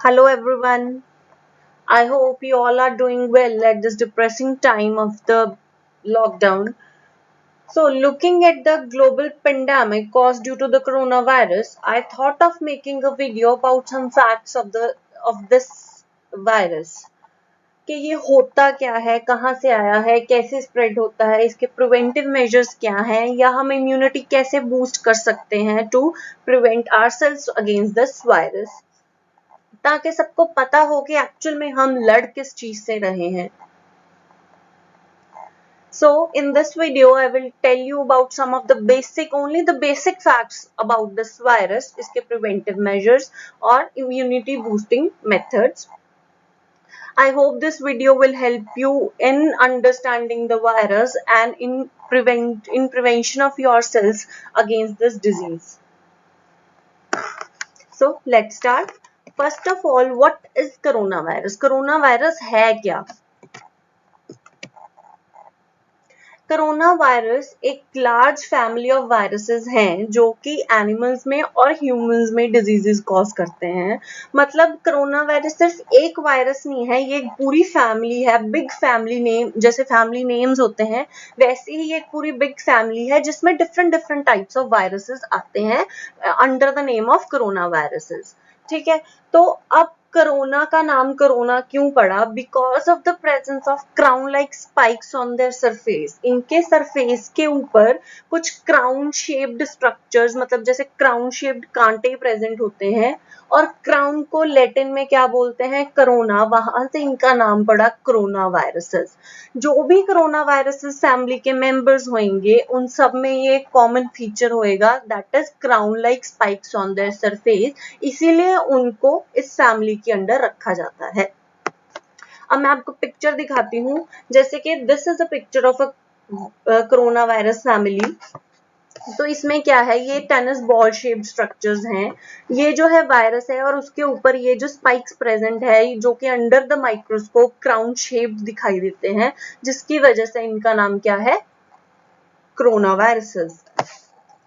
Hello everyone. I hope you all are doing well at this depressing time of the lockdown. So, looking at the global pandemic caused due to the coronavirus, I thought of making a video about some facts of this virus. कि ये होता क्या है, कहाँ से आया है, कैसे स्प्रेड होता है, इसके प्रिवेंटिव मेजर्स क्या हैं, या हम इम्यूनिटी कैसे बूस्ट कर सकते हैं to prevent ourselves against this virus, ताकि सबको पता हो कि एक्चुअल में हम लड़ किस चीज से रहे हैं. So in this video I will tell you about some of only the basic facts about this virus, इसके preventive measures और immunity boosting methods. I hope this video will help you in understanding the virus and in prevention of yourselves against this disease. So let's start. First of all, what is coronavirus? Coronavirus है क्या? Corona virus एक large family of viruses हैं जो कि animals में और humans में diseases cause करते हैं. मतलब कोरोना वायरस सिर्फ एक वायरस नहीं है, ये एक पूरी फैमिली है. बिग फैमिली नेम, जैसे फैमिली नेम्स होते हैं वैसे ही एक पूरी बिग फैमिली है जिसमें different different types of viruses आते हैं under the name of corona viruses. ठीक है, तो अब कोरोना का नाम कोरोना क्यों पड़ा? Because of the presence of crown like spikes on their surface. इनके सरफेस के ऊपर कुछ क्राउन शेप्ड स्ट्रक्चर्स, मतलब जैसे क्राउन शेप्ड कांटे प्रेजेंट होते हैं, और क्राउन को लैटिन में क्या बोलते हैं? कोरोना. वहां से इनका नाम पड़ा कोरोना वायरसेस. जो भी कोरोना वायरसेस फैमिली के मेंबर्स होंगे उन सब में ये कॉमन फीचर होएगा, that is crown like spikes on their surface. इसीलिए उनको इस फैमिली के अंडर रखा जाता है. अब मैं आपको पिक्चर दिखाती हूँ. जैसे कि this is a picture of a corona virus family. तो इसमें क्या है? ये टेनिस बॉल शेप्ड स्ट्रक्चर्स हैं. ये जो है वायरस है और उसके ऊपर ये जो स्पाइक्स प्रेजेंट है जो कि under the microscope crown shaped दिखाई देते हैं, जिसकी वजह से इनका नाम क्या है? Corona viruses.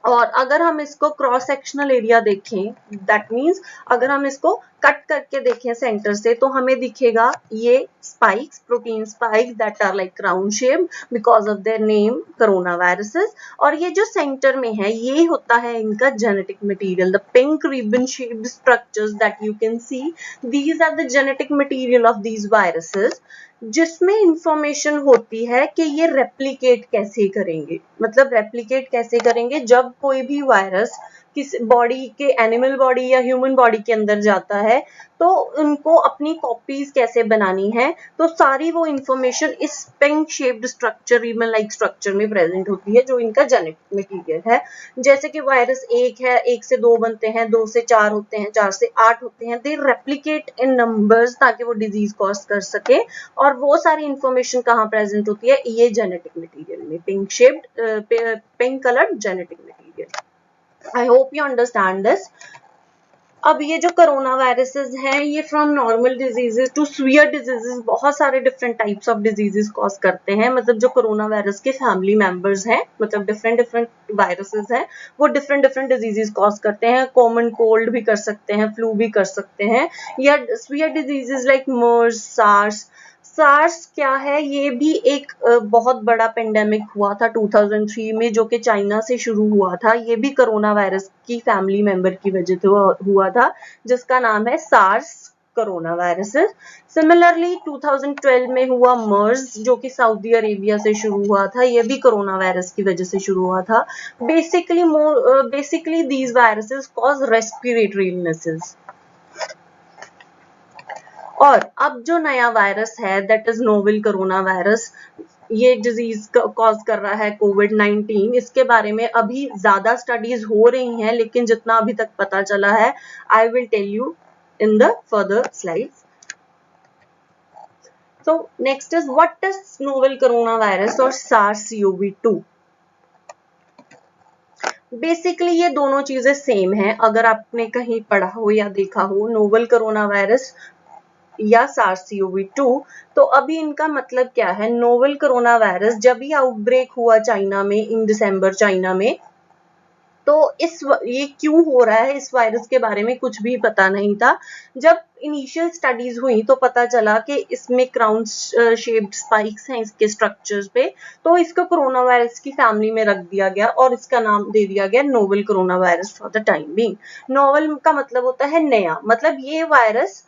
और अगर हम इसको क्रॉस सेक्शनल एरिया देखें, दैट मीन्स अगर हम इसको कट करके देखें सेंटर से, तो हमें दिखेगा ये spikes, protein spikes that are like crown shape because of their name corona viruses. और ये जो सेंटर में है ये होता है इनका genetic material. The pink ribbon shaped structures that you can see, these are the genetic material of these viruses, जिसमें इंफॉर्मेशन होती है कि ये रेप्लिकेट कैसे करेंगे. मतलब रेप्लिकेट कैसे करेंगे? जब कोई भी वायरस किस बॉडी के, एनिमल बॉडी या ह्यूमन बॉडी के अंदर जाता है, तो उनको अपनी कॉपीज कैसे बनानी है, तो सारी वो इंफॉर्मेशन इस pink shaped structure, ribbon like structure में प्रेजेंट होती है, जो इनका जेनेटिक मटेरियल है. जैसे कि वायरस एक है, एक से दो बनते हैं, दो से चार होते हैं, चार से आठ होते हैं. दे रेप्लिकेट इन नंबर्स ताकि वो डिजीज कॉज कर सके. और वो सारी इंफॉर्मेशन कहाँ प्रेजेंट होती है? ये जेनेटिक मटेरियल में, pink shaped, pink coloured genetic material. I hope you understand this. अब ये जो कोरोना वायरसेस हैं, ये from normal diseases to severe diseases, बहुत सारे different types of diseases cause करते हैं. मतलब जो कोरोना वायरस के फैमिली मेंबर्स हैं, मतलब डिफरेंट डिफरेंट वायरसेस हैं, वो डिफरेंट डिफरेंट डिजीजेस कॉज करते हैं. कॉमन कोल्ड भी कर सकते हैं, फ्लू भी कर सकते हैं, या सीवियर डिजीजेस लाइक मर्स, सार्स. सार्स क्या है? ये भी एक बहुत बड़ा पेंडेमिक हुआ था 2003 में, जो कि चाइना से शुरू हुआ था. ये भी कोरोना वायरस की फैमिली मेंबर की वजह से हुआ था, जिसका नाम है सार्स कोरोना वायरसेस. सिमिलरली 2012 में हुआ मर्स, जो कि सऊदी अरेबिया से शुरू हुआ था. ये भी कोरोना वायरस की वजह से शुरू हुआ था. Basically these viruses cause respiratory illnesses. और अब जो नया वायरस है, that is novel corona virus, ये डिजीज कॉज कर रहा है कोविड-19. इसके बारे में अभी ज्यादा स्टडीज हो रही हैं, लेकिन जितना अभी तक पता चला है, I will tell you in the further slides. So next is, what is novel coronavirus और SARS-CoV-2? बेसिकली ये दोनों चीजें सेम हैं. अगर आपने कहीं पढ़ा हो या देखा हो नोवेल कोरोना वायरस या SARS-CoV-2, तो अभी इनका मतलब क्या है? नोवेल कोरोना वायरस जब भी आउटब्रेक हुआ चाइना में इन दिसंबर, चाइना में, तो ये क्यों हो रहा है, इस वायरस के बारे में कुछ भी पता नहीं था। जब इनिशियल स्टडीज हुई तो पता चला कि इसमें क्राउन शेप्ड स्पाइक्स हैं इसके स्ट्रक्चर्स पे, तो इसको कोरोना वायरस की फैमिली में रख दिया गया और इसका नाम दे दिया गया novel corona virus for the time being. Novel का मतलब होता है नया, मतलब ये वायरस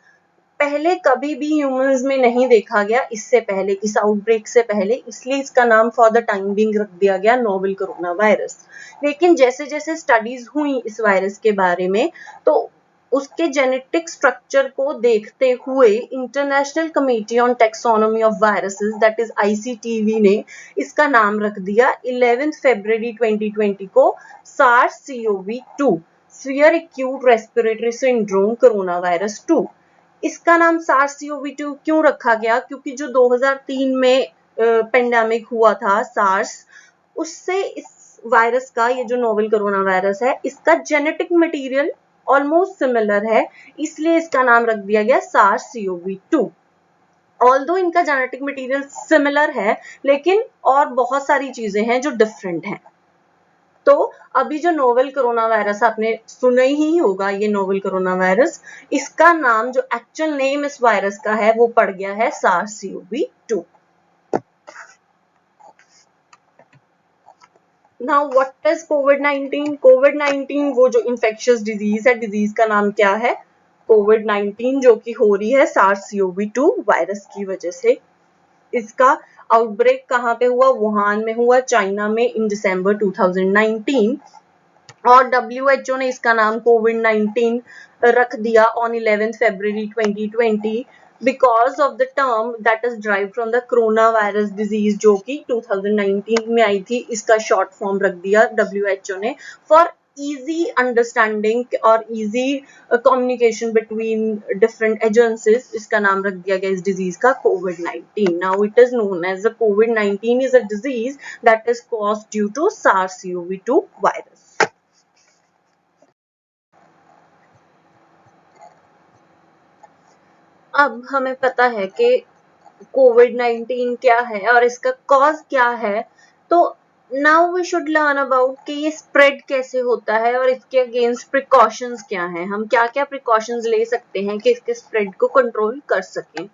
पहले कभी भी ह्यूमंस में नहीं देखा गया इससे पहले, इस आउटब्रेक से पहले, इसलिए इसका नाम फॉर द टाइम बीइंग रख दिया गया नोवेल कोरोना वायरस। लेकिन जैसे जैसे स्टडीज हुई इस वायरस के बारे में, तो उसके जेनेटिक स्ट्रक्चर को देखते हुए International Committee on Taxonomy of Viruses that is ICTV ने इसका नाम रख दिया 11 फरवरी 2020 को SARS-CoV-2 severe acute respiratory syndrome corona virus 2। इसका नाम SARS-CoV-2 क्यों रखा गया? क्योंकि जो 2003 में पेंडेमिक हुआ था सार्स, उससे इस वायरस का, ये जो नोवेल कोरोना वायरस है, इसका जेनेटिक मटेरियल ऑलमोस्ट सिमिलर है, इसलिए इसका नाम रख दिया गया SARS-CoV-2। ऑल्दो इनका जेनेटिक मटेरियल सिमिलर है, लेकिन और बहुत सारी चीजें हैं जो डिफरेंट हैं। तो अभी जो नोवेल कोरोना वायरस आपने सुना ही होगा, ये नोवेल कोरोना वायरस, इसका नाम जो एक्चुअल नेम इस वायरस का है वो पड़ गया है SARS-CoV-2। नाउ व्हाट इज कोविड-19? कोविड-19 वो जो इन्फेक्शियस डिजीज है, डिजीज का नाम क्या है? कोविड-19, जो कि हो रही है SARS-CoV-2 वायरस की वजह से। इसका आउटब्रेक कहाँ पे हुआ? वुहान में हुआ, चाइना में, इन दिसंबर 2019। और WHO ने इसका नाम कोविड-19 रख दिया on 11 February 2020 because of the term that is drive from the corona virus disease, जो कि 2019 में आई थी। इसका शॉर्ट फॉर्म रख दिया WHO ने फॉर easy understanding और easy communication between different agencies। इसका नाम रख दिया गया इस डिजीज का COVID-19। Now it is known as the COVID-19 is a disease that is caused due to SARS-CoV-2 virus। अब हमें पता है कि कोविड-19 क्या है और इसका कॉज क्या है, तो now we should learn about कि ये स्प्रेड कैसे होता है और इसके अगेंस्ट प्रिकॉशंस क्या हैं। हम क्या क्या प्रिकॉशंस ले सकते हैं कि इसके स्प्रेड को कंट्रोल कर सकें।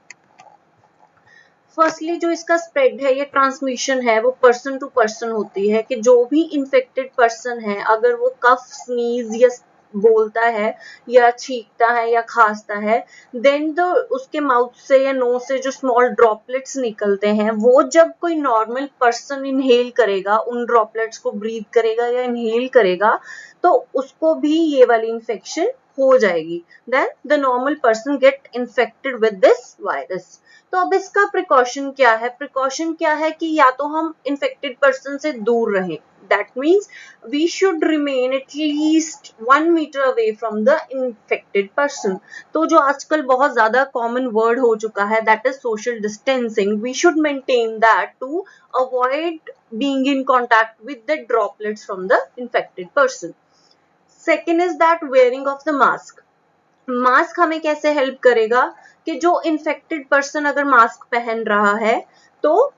फर्स्टली जो इसका स्प्रेड है, ये ट्रांसमिशन है, वो पर्सन टू पर्सन होती है, कि जो भी इन्फेक्टेड पर्सन है, अगर वो कफ, स्नीज या बोलता है या छींकता है या खांसता है, देन तो उसके माउथ से या नोज से जो स्मॉल ड्रॉपलेट्स निकलते हैं, वो जब कोई नॉर्मल पर्सन इनहेल करेगा, उन ड्रॉपलेट्स को ब्रीथ करेगा या इनहेल करेगा, तो उसको भी ये वाली इन्फेक्शन हो जाएगी। Then the normal person get infected with this virus. तो अब इसका प्रिकॉशन क्या है? प्रिकॉशन क्या है कि या तो हम इन्फेक्टेड पर्सन से दूर रहें, that means we should remain at least 1 metre away from the infected person. तो जो आजकल बहुत ज्यादा कॉमन वर्ड हो चुका है, that is social distancing, we should maintain that to avoid being in contact with the droplets from the infected person. Second is that wearing of the mask. Mask हमें कैसे हेल्प करेगा कि जो infected person अगर mask पहन रहा है, तो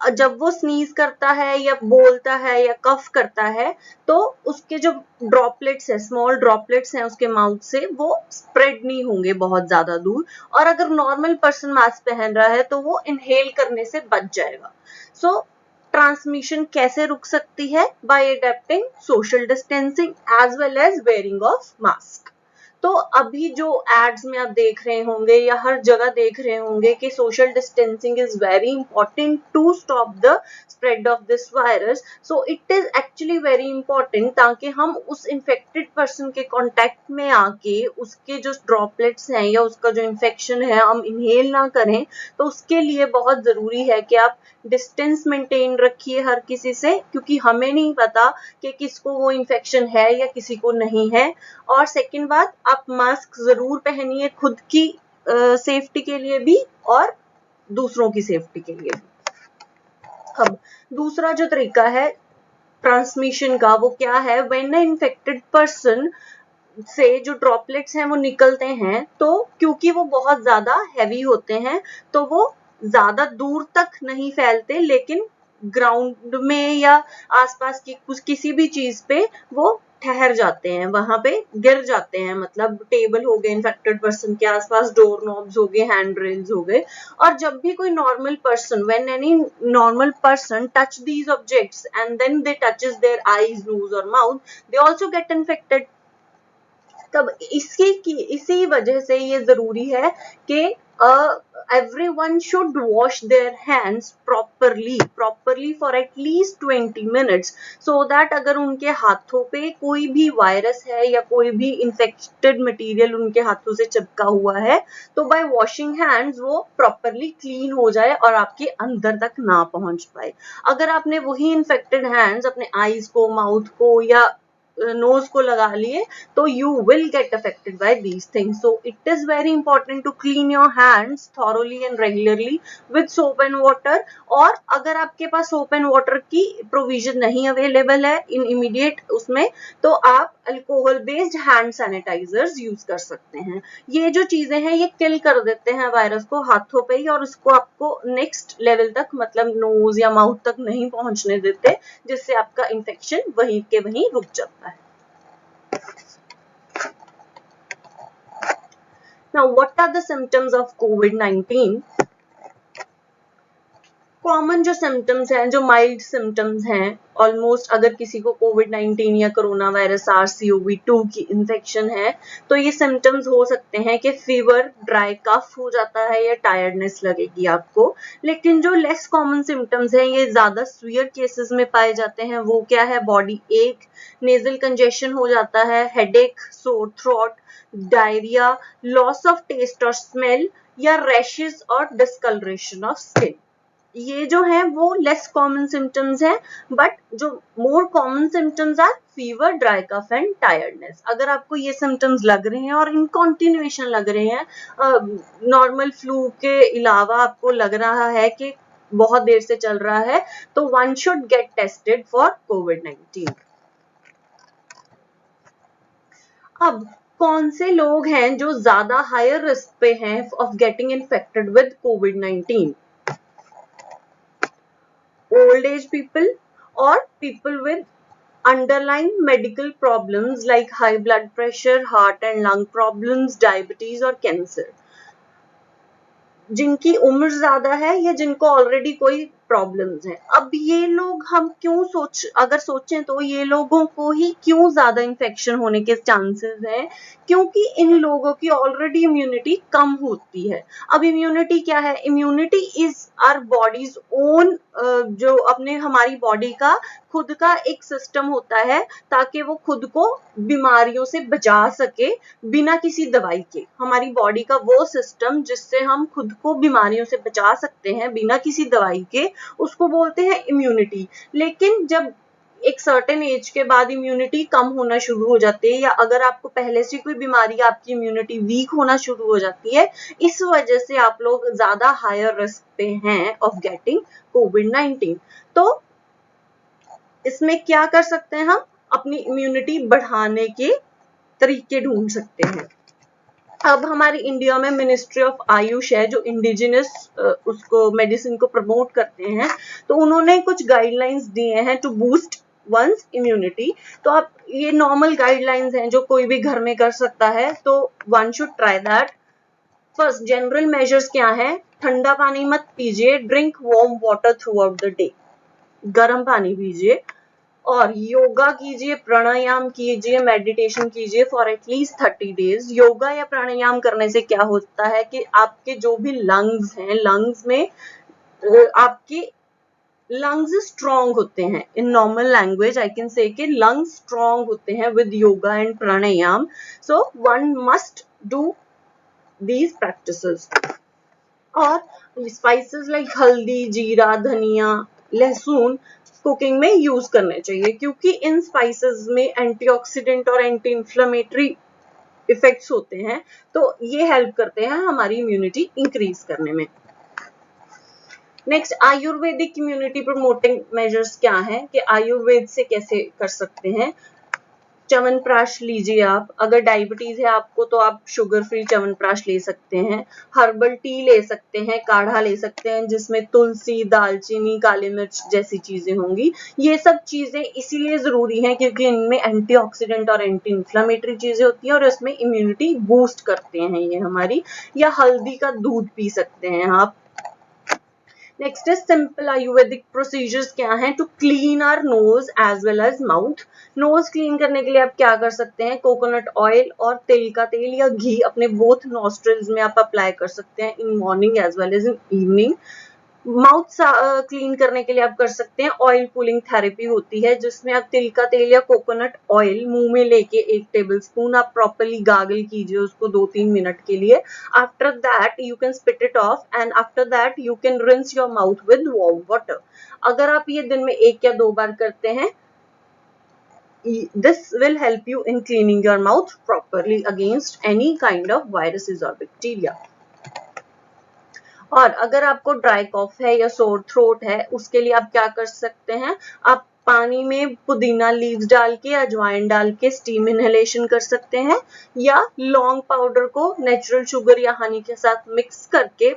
जब वो स्नीज करता है या बोलता है या कफ करता है, तो उसके जो ड्रॉपलेट्स है, स्मॉल ड्रॉपलेट्स हैं उसके माउथ से, वो स्प्रेड नहीं होंगे बहुत ज्यादा दूर। और अगर नॉर्मल पर्सन मास्क पहन रहा है तो वो इनहेल करने से बच जाएगा। सो ट्रांसमिशन कैसे रुक सकती है? By adapting social distancing as well as wearing of mask. तो अभी जो एड्स में आप देख रहे होंगे या हर जगह देख रहे होंगे कि social distancing is very important to stop the spread of this virus. So it is actually very important, ताकि हम उस इन्फेक्टेड पर्सन के कांटेक्ट में आके उसके जो ड्रॉपलेट्स हैं या उसका जो इन्फेक्शन है हम इनहेल ना करें। तो उसके लिए बहुत जरूरी है कि आप डिस्टेंस मेंटेन रखिए हर किसी से, क्योंकि हमें नहीं पता कि किसको वो इन्फेक्शन है या किसी को नहीं है। और सेकंड बात, आप मास्क जरूर पहनिए, खुद की सेफ्टी के लिए भी और दूसरों की सेफ्टी के लिए भी। अब दूसरा जो तरीका है ट्रांसमिशन का, वो क्या है? व्हेन अ इन्फेक्टेड पर्सन से जो ड्रॉपलेट्स हैं वो निकलते हैं, तो क्योंकि वो बहुत ज्यादा हैवी होते हैं, तो वो ज्यादा दूर तक नहीं फैलते, लेकिन ग्राउंड में या आसपास की कुछ किसी भी चीज पे वो ठहर जाते हैं, वहां पे गिर जाते हैं, मतलब टेबल हो गए इन्फेक्टेड पर्सन के आसपास, डोर नॉब्स हो गए, हैंड रेल्स हो गए। और जब भी कोई normal person, when any normal person touch these objects and then they touches their eyes, nose और mouth, they also get infected. तब इसी वजह से ये जरूरी है कि everyone should wash their hands properly for at least 20 minutes, so that अगर उनके हाथों पे कोई भी वायरस है या कोई भी इंफेक्टेड मटेरियल उनके हाथों से चिपका हुआ है, तो बाय वॉशिंग हैंड्स वो प्रॉपरली क्लीन हो जाए और आपके अंदर तक ना पहुंच पाए। अगर आपने वही इंफेक्टेड हैंड्स अपने आईज को, माउथ को या नोज को लगा लिए, तो you will get affected by these things. So it is very important to clean your hands thoroughly and regularly with soap and water. और अगर आपके पास soap and water की provision नहीं available है in immediate उसमें, तो आप alcohol based hand sanitisers use कर सकते हैं। ये जो चीजें हैं ये किल कर देते हैं वायरस को हाथों पे ही, और उसको आपको नेक्स्ट लेवल तक, मतलब नोज या माउथ तक नहीं पहुंचने देते, जिससे आपका इंफेक्शन वहीं के वहीं रुक जाता है। Now, what are the symptoms of COVID-19? Common जो सिम्टम्स हैं, जो माइल्ड सिम्टम्स हैं, ऑलमोस्ट अगर किसी को कोविड-19 या कोरोना वायरस SARS-CoV-2 की इन्फेक्शन है, तो ये सिम्टम्स हो सकते हैं कि फीवर, ड्राई कफ हो जाता है या टायर्डनेस लगेगी आपको। लेकिन जो लेस कॉमन सिम्टम्स हैं, ये ज्यादा सीवियर केसेस में पाए जाते हैं। वो क्या है? बॉडी एक, नेजल कंजेशन हो जाता है, headache, sore throat, diarrhoea, loss of taste और स्मेल, या रैशेस और डिस्कलरेशन ऑफ स्किन। ये जो है वो लेस कॉमन सिम्टम्स हैं, बट जो more common symptoms are fever, dry cough and tiredness. अगर आपको ये सिम्टम्स लग रहे हैं और इन कॉन्टिन्यूएशन लग रहे हैं, नॉर्मल फ्लू के अलावा आपको लग रहा है कि बहुत देर से चल रहा है, तो one should get tested for कोविड-19। अब कौन से लोग हैं जो ज्यादा हायर रिस्क पे हैं of getting infected with covid? old age people or people with underlying medical problems like high blood pressure, heart and lung problems, diabetes or cancer. जिनकी उम्र ज्यादा है या जिनको ऑलरेडी कोई प्रॉब्लम्स हैं। अब ये लोग हम क्यों अगर सोचें तो ये लोगों को ही क्यों ज्यादा इन्फेक्शन होने के चांसेस हैं? क्योंकि इन लोगों की ऑलरेडी इम्यूनिटी कम होती है। अब इम्यूनिटी क्या है? Immunity is our body's own, जो अपने हमारी बॉडी का खुद का एक सिस्टम होता है ताकि वो खुद को बीमारियों से बचा सके बिना किसी दवाई के। हमारी बॉडी का वो सिस्टम जिससे हम खुद को बीमारियों से बचा सकते हैं बिना किसी दवाई के, उसको बोलते हैं इम्यूनिटी। लेकिन जब एक सर्टेन एज के बाद इम्यूनिटी कम होना शुरू हो जाती है, या अगर आपको पहले से कोई बीमारी, आपकी इम्यूनिटी वीक होना शुरू हो जाती है, इस वजह से आप लोग ज्यादा हायर रिस्क पे हैं ऑफ गेटिंग कोविड-19। तो इसमें क्या कर सकते हैं? हम अपनी इम्यूनिटी बढ़ाने के तरीके ढूंढ सकते हैं। अब हमारे इंडिया में मिनिस्ट्री ऑफ आयुष है जो इंडिजिनस उसको मेडिसिन को प्रमोट करते हैं, तो उन्होंने कुछ गाइडलाइंस दिए हैं टू बूस्ट वंस इम्यूनिटी। तो आप ये नॉर्मल गाइडलाइंस हैं जो कोई भी घर में कर सकता है, तो one should try that. First, general measures क्या है? ठंडा पानी मत पीजिए, drink warm water through out the day, गर्म पानी पीजिए, और योगा कीजिए, प्राणायाम कीजिए, मेडिटेशन कीजिए फॉर एटलीस्ट 30 डेज। योगा या प्राणायाम करने से क्या होता है कि आपके जो भी लंग्स हैं, लंग्स में आपके लंग्स स्ट्रॉन्ग होते हैं। In normal language I can say कि लंग्स स्ट्रॉन्ग होते हैं with yoga and pranayama. So one must do these practices. और स्पाइसेस लाइक हल्दी, जीरा, धनिया, लहसुन कुकिंग में यूज करने चाहिए, क्योंकि इन स्पाइसेस में एंटीऑक्सीडेंट और एंटी इंफ्लेमेटरी इफेक्ट्स होते हैं, तो ये हेल्प करते हैं हमारी इम्यूनिटी इंक्रीज करने में। Next, Ayurvedic immunity promoting measures क्या है कि आयुर्वेद से कैसे कर सकते हैं? च्यवनप्राश लीजिए आप, अगर डायबिटीज है आपको तो आप शुगर फ्री च्यवनप्राश ले सकते हैं। हर्बल टी ले सकते हैं, काढ़ा ले सकते हैं जिसमें तुलसी, दालचीनी, काली मिर्च जैसी चीजें होंगी। ये सब चीजें इसीलिए जरूरी हैं क्योंकि इनमें एंटीऑक्सीडेंट और एंटी इंफ्लेमेटरी चीजें होती हैं और इसमें इम्यूनिटी बूस्ट करते हैं ये हमारी। या हल्दी का दूध पी सकते हैं आप। Next is simple Ayurvedic procedures क्या हैं to clean our nose as well as mouth. Nose clean करने के लिए आप क्या कर सकते हैं, कोकोनट ऑयल और तिल का तेल या घी अपने बोथ नॉस्ट्रल्स में आप अप्लाई कर सकते हैं in morning as well as in evening. Mouth clean करने के लिए आप कर सकते हैं ऑयल पुलिंग थेरेपी होती है जिसमें आप तिल का तेल या कोकोनट ऑयल मुंह में लेके 1 टेबलस्पून आप प्रॉपर्ली गार्गल कीजिए उसको 2-3 मिनट के लिए। After that you can spit it of and after that you can rinse your mouth with warm water. अगर आप ये दिन में 1 या 2 बार करते हैं, this will help you in cleaning your mouth properly against any kind of viruses or bacteria. और अगर आपको ड्राई कॉफ है या सोर थ्रोट है उसके लिए आप क्या कर सकते हैं, आप पानी में पुदीना लीव्स डाल के, अजवाइन डाल के स्टीम इनहेलेशन कर सकते हैं या लौंग पाउडर को नेचुरल शुगर या हनी के साथ मिक्स करके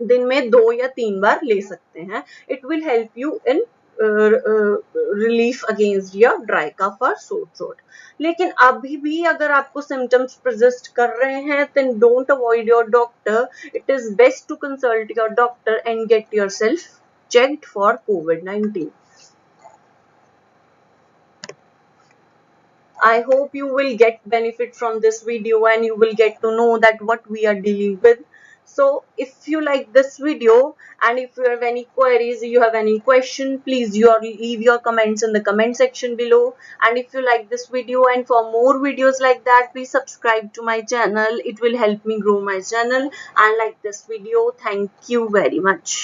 दिन में 2 या 3 बार ले सकते हैं। It will help you in relief against your dry cough और सोर थ्रोट। लेकिन अभी भी अगर आपको सिम्टम्स परसिस्ट कर रहे हैं then don't avoid your doctor. It is best to consult your doctor and get yourself checked for COVID-19. I hope you will get benefit from this video and you will get to know that what we are dealing with. So if you like this video and if you have any queries, you have any question, please leave your comments in the comment section below. And if you like this video and for more videos like that, please subscribe to my channel. It will help me grow my channel and like this video. Thank you very much.